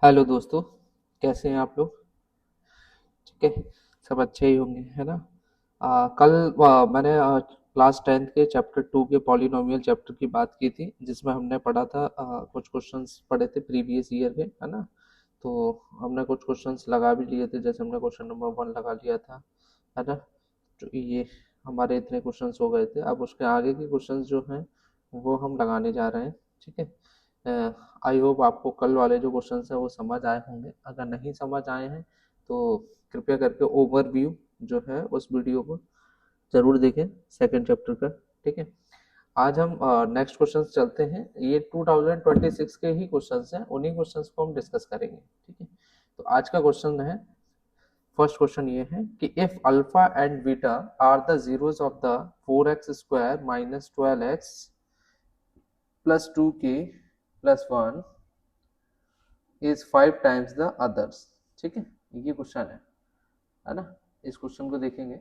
Hello दोस्तों, कैसे हैं आप लोग? ठीक है, सब अच्छे ही होंगे, है ना? कल मैंने क्लास 10th के चैप्टर 2 के पॉलिनोमियल चैप्टर की बात की थी, जिसमें हमने पढ़ा था कुछ क्वेश्चंस पढ़े थे प्रीवियस ईयर के, है ना? तो हमने कुछ क्वेश्चंस लगा भी लिए थे, जैसे हमने क्वेश्चन नंबर 1 लगा लिया था, है ना? तो ये हमारे इतने क्वेश्चंस हो गए थे। अब उसके आगे के क्वेश्चंस जो हैं वो हम लगाने जा रहे हैं। ठीक है, आई होप आपको कल वाले जो क्वेश्चंस हैं वो समझ आए होंगे। अगर नहीं समझ आए हैं तो कृपया करके ओवरव्यू जो है उस वीडियो को जरूर देखें, सेकंड चैप्टर का। ठीक है, आज हम नेक्स्ट क्वेश्चन चलते हैं। ये 2026 के ही क्वेश्चंस हैं, उन्हीं क्वेश्चंस को हम डिस्कस करेंगे। ठीक है, तो आज का क्वेश्चन है, फर्स्ट क्वेश्चन ये है कि if alpha and beta are the zeros of the 4x square minus 12x plus 2k plus 1 is 5 times the others. ठीक है, ये क्वेश्चन है ना? इस क्वेश्चन को देखेंगे।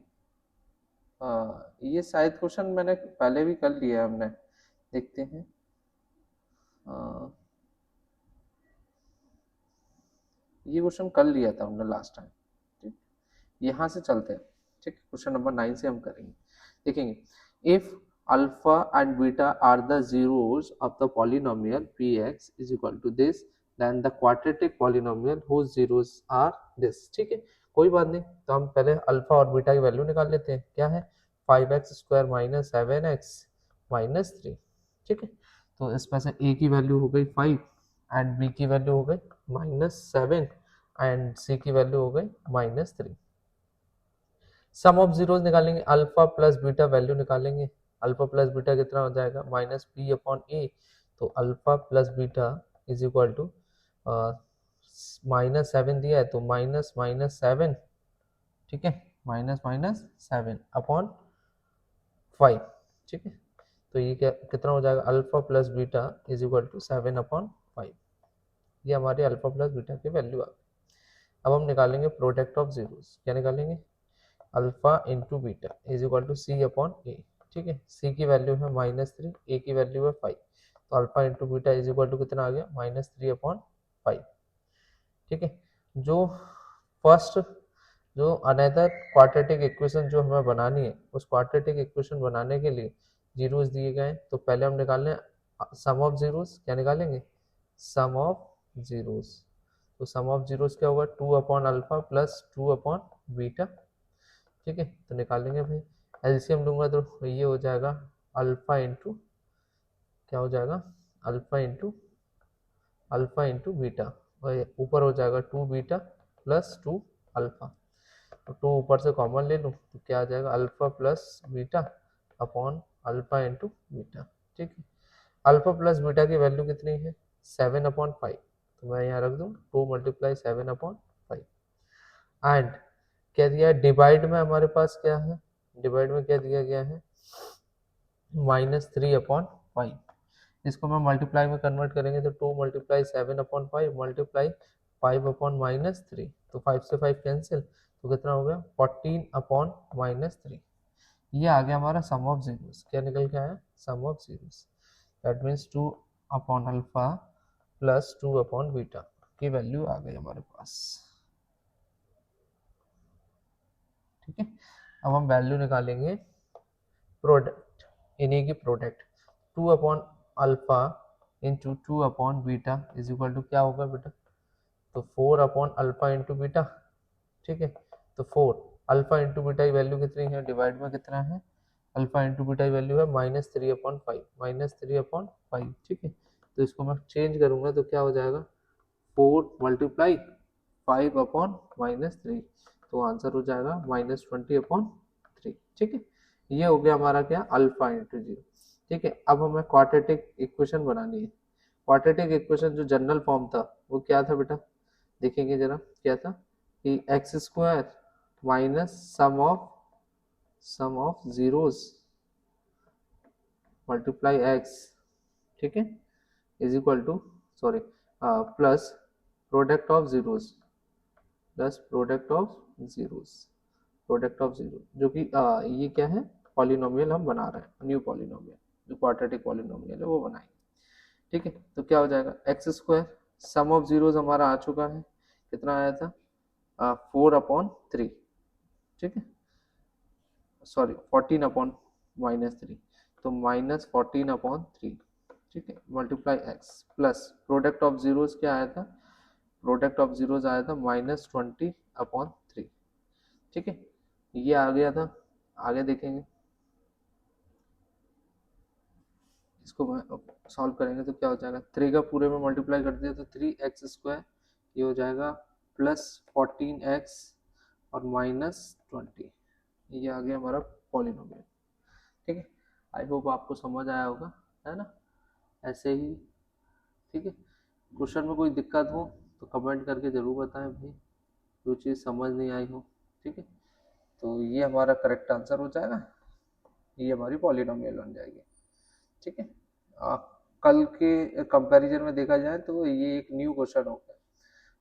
ये शायद क्वेश्चन मैंने पहले भी कर लिया है हमने, देखते हैं। ये क्वेश्चन कर लिया था हमने लास्ट टाइम। ठीक, यहाँ से चलते हैं। ठीक, क्वेश्चन नंबर 9 से हम करेंगे, देखेंगे। If alpha and beta are the zeros of the polynomial px is equal to this, then the quadratic polynomial whose zeros are this। ठीक है, कोई बात नहीं, तो हम पहले अल्फा और बीटा की वैल्यू निकाल लेते हैं। क्या है? 5x square minus 7x minus 3। ठीक है, तो इसमें से a की वैल्यू हो गई 5 एंड b की वैल्यू हो गई -7 एंड c की वैल्यू हो गई -3। सम ऑफ जीरोस निकालेंगे, अल्फा प्लस बीटा वैल्यू निकालेंगे। अल्फा प्लस बीटा कितना हो जाएगा? -p/a। तो alpha plus beta is equal to -7 दिया है तो माइनस माइनस 7। ठीक है, माइनस माइनस 7 अपॉन 5। ठीक है, तो ये क्या कितना हो जाएगा? Alpha plus beta is equal to 7/5। ये हमारे अल्फा प्लस बीटा की वैल्यू आ गई। अब हम निकालेंगे प्रोडक्ट ऑफ जीरोस। क्या निकालेंगे? Alpha into beta is equal to c/a। ठीक है, c की वैल्यू है -3, a की वैल्यू है 5, तो alpha into beta is equal to कितना आ गया? -3/5। ठीक है, जो फर्स्ट जो अनदर क्वाड्रेटिक इक्वेशन जो हमें बनानी है, उस क्वाड्रेटिक इक्वेशन बनाने के लिए जीरोस दिए गए हैं, तो पहले हम निकालने सम ऑफ जीरोस। क्या निकालेंगे? सम ऑफ जीरोस। तो सम ऑफ जीरोस क्या होगा? 2/अल्फा प्लस 2/बीटा। ठीक है, तो निकालेंगे भाई। एलसीएम लूंगा तो ये हो जाएगा अल्फा इंटू, क्या हो जाएगा? अल्फा इंटू बीटा, और ऊपर हो जाएगा 2 बीटा प्लस 2 अल्फा। तो 2 ऊपर से कॉमन ले लूँ तो क्या आ जाएगा? Alpha plus beta upon alpha into beta. ठीक है, अल्फा प्लस बीटा की वैल्यू कितनी है? 7/5। तो मैं यहाँ रख दूँ 2 × 7/5। एंड क्या दिया है? डिवाइड में हमारे पास क्या है? डिवाइड में क्या दिया गया है? -3/5। इसको मैं मल्टीप्लाई में कन्वर्ट करेंगे तो 2 × 7/5 मल्टीप्लाई 5/-3, तो 5 से 5 कैंसिल, तो कितना हो गया? 14/-3। ये आ गया हमारा सम ऑफ जीरोस। क्या निकल के आया? Sum of zeros. That means 2/अल्फा प्लस 2/बीटा की वैल्यू आ गई हमारे पास। ठीक है, अब हम वैल्यू निकालेंगे प्रोडक्ट, इन्हीं की प्रोडक्ट। 2/अल्फा इंटू 2/बीटा इज इक्वल टू क्या होगा बेटा? तो 4/अल्फा इंटू बीटा। ठीक है, तो 4 अल्फा इंटू बीटा की वैल्यू कितनी है? डिवाइड में कितना है? अल्फा इंटू बीटा की वैल्यू है -3/5, -3/5। ठीक है, तो इसको मैं चेंज करूंगा तो क्या हो जाएगा? 4 × 5/-3, तो आंसर हो जाएगा -20/3। ठीक है, ये हो गया हमारा क्या? Alpha into zero. ठीक है, अब हमें क्वाड्रेटिक इक्वेशन बनानी है। क्वाड्रेटिक इक्वेशन जो जनरल फॉर्म था वो क्या था बेटा? देखेंगे जरा, क्या था कि x square minus sum of zeros multiply x. ठीक है, is equal to, sorry, plus product of zeros, plus product of zero, जो कि ये क्या है? पॉलिनोमियल हम बना रहे हैं, न्यू पॉलिनोमियल, जो क्वाड्रेटिक पॉलिनोमियल है वो बनाएंगे। ठीक है, तो क्या हो जाएगा? X square sum of zeros हमारा आ चुका है, कितना आया था 4/3, ठीक है, सॉरी 14/-3, तो -14/3, ठीक है, multiply x plus product of zeros क्या आया था, प्रोडक्ट ऑफ जीरोज आया था -20/3, ठीक है, ये आ गया था। आगे देखेंगे, इसको सॉल्व करेंगे तो क्या हो जाएगा, 3 का पूरे में मल्टीप्लाई कर दिया तो 3x², ये हो जाएगा +14x और -20, ये आ गया हमारा पॉलिनोमियल, ठीक है। आई होप आपको समझ आया होगा, है ना, ऐसे ही, ठीक है। क्वेश्चन में कोई दिक्कत हो तो कमेंट करके ज़रूर बताएं भाई, जो चीज़ समझ नहीं आई हो, ठीक है। तो ये हमारा करेक्ट आंसर हो जाएगा, ये हमारी पॉलिनोमियल बन जाएगी, ठीक है। कल के कंपैरिजन में देखा जाए तो ये एक न्यू क्वेश्चन हो गया,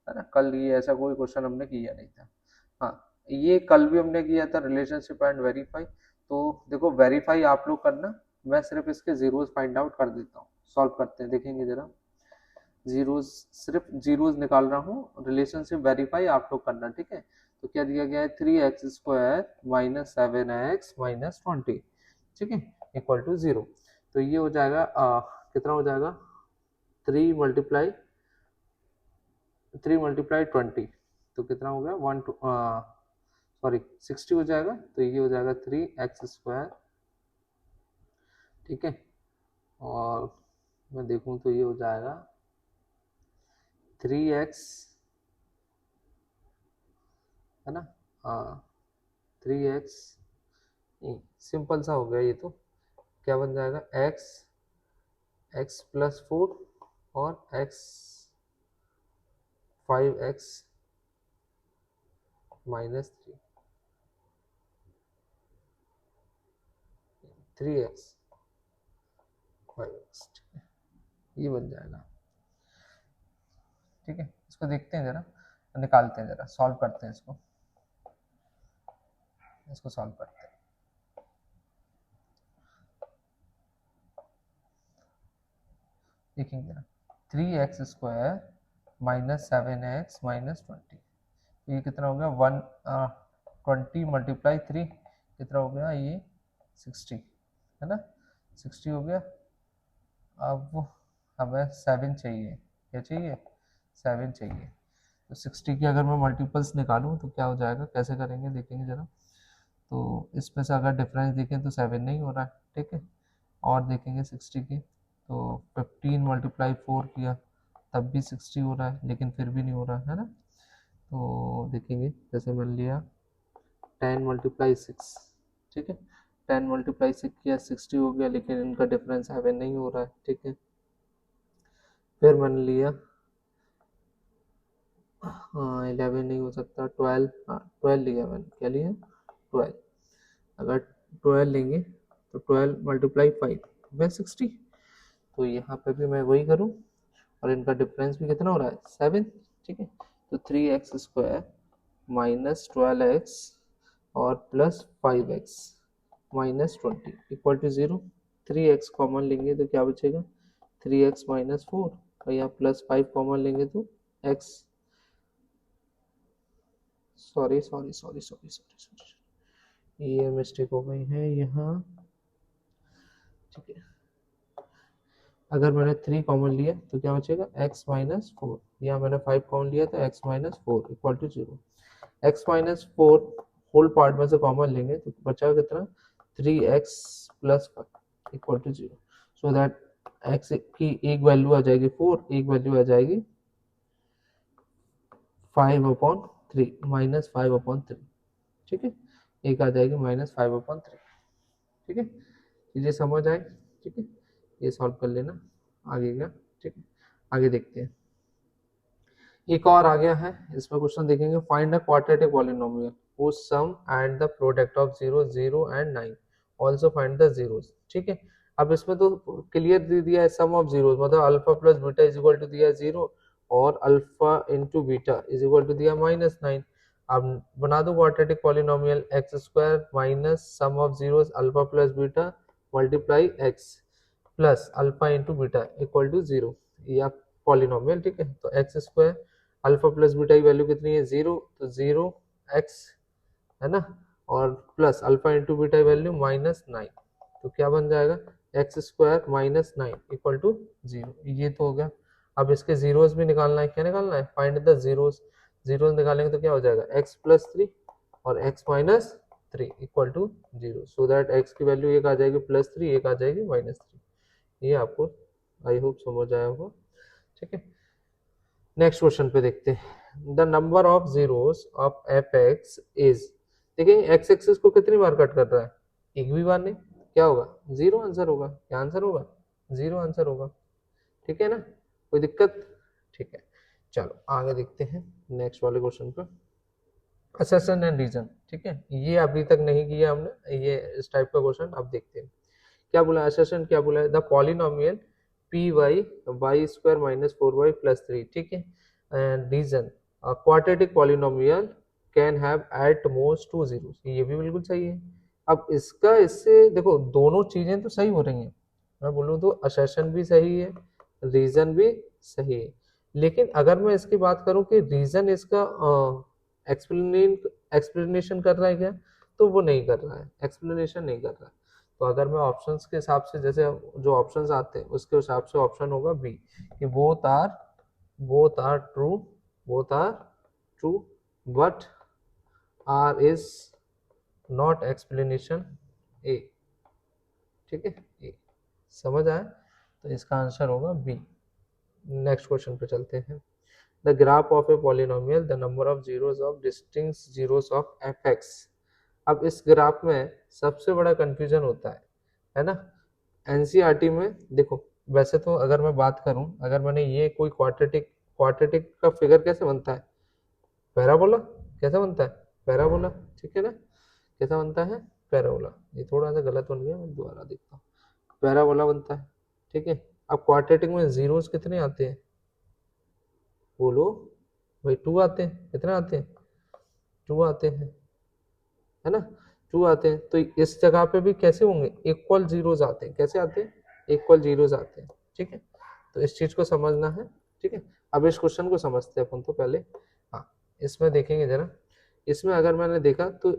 है ना, कल ये ऐसा कोई क्वेश्चन हमने किया नहीं था। हाँ, ये कल भी हमने किया था रिलेशनशिप एंड वेरीफाई, तो देखो वेरीफाई आप लोग करना, मैं सिर्फ इसके जीरोस फाइंड आउट कर देता हूँ, सॉल्व करते हैं, देखेंगे जरा, जीरोस सिर्फ जीरोस निकाल रहा हूँ, रिलेशनशिप वेरीफाई आप लोग करना, ठीक है। तो क्या दिया गया है, 3x² - 7x - 20, ठीक है, इक्वल टू 0। तो ये हो जाएगा कितना हो जाएगा, 3 × 20, तो कितना हो गया 60 हो जाएगा, तो ये हो जाएगा 3x², ठीक है, और मैं देखूं तो ये हो जाएगा 3x, है ना, 3x, सिंपल सा हो गया ये, तो क्या बन जाएगा x +4 और 5x - 3, 3x 5x, ठीक है, ये बन जाएगा, ठीक है। इसको देखते हैं जरा, निकालते हैं जरा, सॉल्व करते हैं इसको सॉल्व करते हैं। देखेंगे ना, 3x² - 7x - 20, ये कितना हो गया 20 × 3 कितना हो गया ये 60, है ना, 60 हो गया। अब हमें 7 चाहिए, क्या चाहिए, 7 चाहिए, तो 60 की अगर मैं मल्टीपल्स निकालूं तो क्या हो जाएगा, कैसे करेंगे देखेंगे जरा। तो इसमें से अगर डिफरेंस देखें तो 7 नहीं हो रहा है, ठीक है, और देखेंगे 60 की, तो 15 × 4 किया तब भी 60 हो रहा है, लेकिन फिर भी नहीं हो रहा है ना। तो देखेंगे, जैसे मान लिया 10 × 6, ठीक है, 10 × 6 किया 60 हो गया, लेकिन इनका डिफरेंस 7 नहीं हो रहा है, ठीक है। फिर मान लिया 11 नहीं हो सकता, 12, 12 लिया मैंने, क्या लिया 12, अगर 12 लेंगे तो 12 × 5 वह 60, तो यहाँ पे भी मैं वही करूँ, और इनका डिफरेंस भी कितना हो रहा है 7, ठीक है। तो 3x² - 12x और +5x - 20 equal to 0, 3x common लेंगे तो क्या बचेगा 3x - 4, और यहाँ +5 कॉमन लेंगे तो x, सॉरी, ये मिस्टेक हो गई है यहाँ, ठीक है। अगर मैंने 3 कॉमन लिया तो क्या बचेगा x - 4, यहाँ मैंने 5 कॉमन लिया तो x - 4 equal to 0, x - 4 whole part में से कॉमन लेंगे तो बचा कितना 3x + 5 equal to 0, so that x की एक वैल्यू आ जाएगी 4, एक वैल्यू आ जाएगी 5/3 -5/3, ठीक है, एक आ जाएगी -5/3, ठीक है, चीजें समझ आए, ठीक है, ये सॉल्व कर लेना आगे का, ठीक है। आगे देखते हैं, एक और आ गया है, इसमें क्वेश्चन देखेंगे, find a quadratic polynomial whose sum and the product of 0 0 and 9 also find the zeros, ठीक है। अब इसमें तो क्लियर दे दिया है सम ऑफ जीरोस, मतलब alpha plus beta is equal to दिया 0 और alpha into beta is equal to दिया -9। अब बना दो quadratic polynomial x² minus sum of zeros alpha plus beta multiply x plus alpha into beta equal to 0, ये आप polynomial, ठीक है। तो x square alpha plus beta की वैल्यू कितनी है 0, तो 0x है ना, और प्लस अल्फा इंटू बीटा की वैल्यू -9, तो क्या बन जाएगा एक्स स्क्वायर -9 इक्वल टू 0। ये तो हो गया। अब इसके जीरोस भी निकालना है, क्या निकालना है, फाइंड द जीरोस। जीरोस निकालेंगे तो क्या हो जाएगा x प्लस 3 और x minus 3 equal to 0, so that x की वैल्यू एक आ जाएगी +3, एक आ जाएगी -3। ये आपको आई होप समझ आया होगा, ठीक है। नेक्स्ट क्वेश्चन पे देखते हैं, the number of zeros of F X is, देखिए एक्स एक्सिस को कितनी बार कट कर रहा है, एक भी बार नहीं, क्या होगा 0 आंसर होगा, क्या आंसर होगा 0 आंसर होगा, ठीक है ना, कोई दिक्कत, ठीक है। चलो आगे देखते हैं नेक्स्ट वाले क्वेश्चन पे, असर्शन एंड रीजन, ठीक है। ये अभी तक नहीं किया हमने, ये इस टाइप का क्वेश्चन अब देखते हैं। क्या बोला असर्शन, क्या बोला है, the polynomial P Y Y square minus 4y plus 3, ठीक है। And reason quadratic polynomial can have at most 2 zeros, ये भी बिल्कुल सही है। अब इसका इससे देखो दोनों चीजें तो सही हो रही हैं, मैं बोलूँ तो असर्शन भी सही है, रीजन भी सही है, लेकिन अगर मैं इसकी बात करूं कि रीजन इसका एक्सप्लेनेशन कर रहा है क्या, तो वो नहीं कर रहा है, एक्सप्लेनेशन नहीं कर रहा है। तो अगर मैं ऑप्शंस के हिसाब से, जैसे जो ऑप्शंस आते हैं उसके हिसाब से ऑप्शन होगा बी, कि both are true but R is not explanation A, ठीक है। ए समझ आया, तो इसका आंसर होगा बी। नेक्स्ट क्वेश्चन पे चलते हैं, the graph of a polynomial the number of zeros of distinct zeros of F x. अब इस ग्राफ में सबसे बड़ा कंफ्यूजन होता है ना, एनसीईआरटी में देखो, वैसे तो अगर मैं बात करूं, अगर मैंने ये कोई क्वाड्रेटिक का फिगर कैसे बनता है, पैराबोला, कैसा बनता है पैराबोला, ठीक है ना, कैसा बनता है पैराबोला, ये थोड़ा सा गलत बन गया, मैं दोबारा देखता हूँ, पैराबोला बनता है, ठीक है। अब क्वाड्रेटिक में जीरोस कितने आते हैं, बोलो भाई 2 आते हैं, कितने आते हैं 2 आते हैं, है ना, 2 आते हैं। तो इस जगह पे भी कैसे होंगे, इक्वल जीरोस आते हैं, कैसे आते हैं इक्वल जीरोस आते हैं, ठीक है। तो इस चीज को समझना है, ठीक है। अब इस क्वेश्चन को समझते हैं अपन तो पहले, हाँ इसमें देखेंगे जरा, इसमें अगर मैंने देखा तो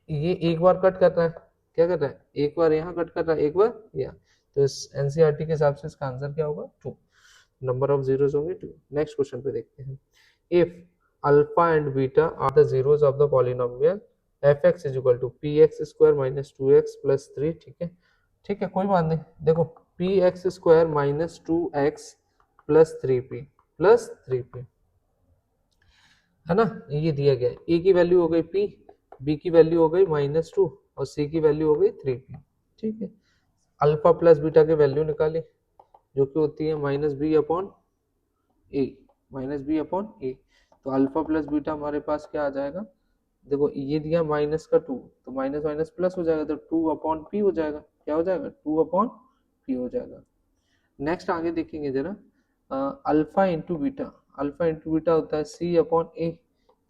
ये एक बार कट कर रहा है, क्या कर रहा है, एक बार यहाँ कट कर रहा है, एक बार यहाँ, तो इस एनसीईआरटी के हिसाब से इसका आंसर क्या होगा 2, नंबर ऑफ जीरोस होंगे 2। नेक्स्ट क्वेश्चन पे देखते हैं, if alpha and beta are the zeros of the polynomial F X is equal to P X square minus 2x plus 3, ठीक है, ठीक है, कोई बात नहीं, देखो P X square minus 2x plus 3p है ना, ये दिया गया है, ए की वैल्यू हो गई p, बी की वैल्यू हो गई -2 और सी की वैल्यू हो गई 3p, ठीक है। अल्फा प्लस बीटा की वैल्यू निकाली जो कि होती है -b/a, तो अल्फा प्लस बीटा हमारे पास क्या आ जाएगा, देखो ये दिया माइनस का 2, तो माइनस माइनस प्लस हो जाएगा, तो 2/p हो जाएगा, क्या हो जाएगा 2/p हो जाएगा। नेक्स्ट आगे देखेंगे जरा, अल्फा इंटू बीटा होता है c/a,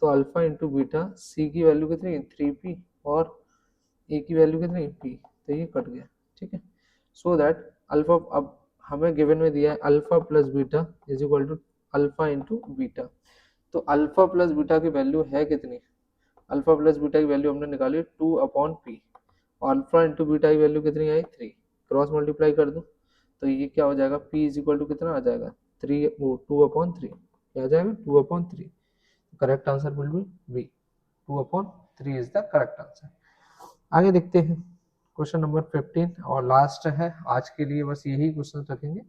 तो अल्फा इंटू बीटा, c की वैल्यू कितनी है 3p और a की वैल्यू कितनी है p, तो ये कट गया, ठीक है। सो दैट अल्फा, अब हमें गिवन में दिया है alpha plus beta is equal to alpha into beta, तो अल्फा प्लस बीटा की वैल्यू है कितनी, अल्फा प्लस बीटा की वैल्यू हमने निकाली 2/p, और अल्फा इंटू बीटा की वैल्यू कितनी आई 3, क्रॉस मल्टीप्लाई कर दूं तो ये क्या हो जाएगा p इज इक्वल टू कितना आ जाएगा 3, वो 2/3, क्या आ जाएगा 2/3, correct answer will be B, 2/3 is the correct answer. आगे देखते हैं क्वेश्चन नंबर 15 और लास्ट है आज के लिए, बस यही क्वेश्चन रखेंगे।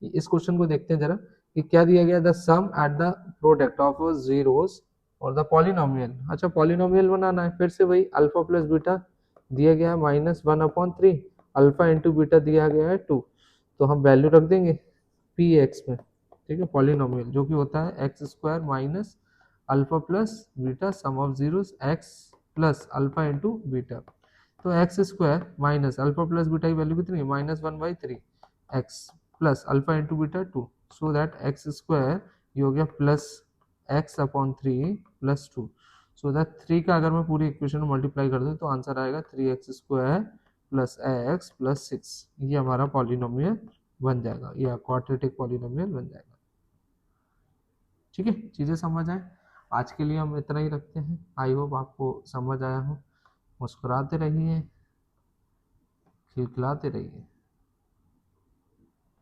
इस क्वेश्चन को देखते हैं जरा कि क्या दिया गया, the sum at the product of zeros और द पॉलिनोमियल, अच्छा पॉलिनोमियल बनाना है, फिर से वही अल्फा प्लस बीटा दिया गया है -1/3, अल्फा इंटू बीटा दिया गया है 2, तो हम वैल्यू रख देंगे पी एक्स में, ठीक है, पॉलिनोमियल जो कि होता है x square minus alpha plus beta sum of zeros x plus alpha into beta, तो x square minus alpha plus beta की वैल्यू कितनी है -1/3 x plus alpha into beta 2, so that x square ये हो गया plus x/3 plus 2, so that 3 का अगर मैं पूरी इक्वेशन में मल्टीप्लाई कर दूं तो आंसर आएगा 3x square plus x plus 6, ये हमारा पॉलिनोमियल बन जाएगा या क्वाड्रेटिक पॉलिनोमियल बन जाएगा। ठीक है, चीज़ें समझ आए। आज के लिए हम इतना ही रखते हैं। आई होप आपको समझ आया हो। मुस्कुराते रहिए, खिलखिलाते रहिए।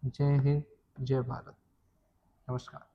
जय हिंद, जय भारत। नमस्कार।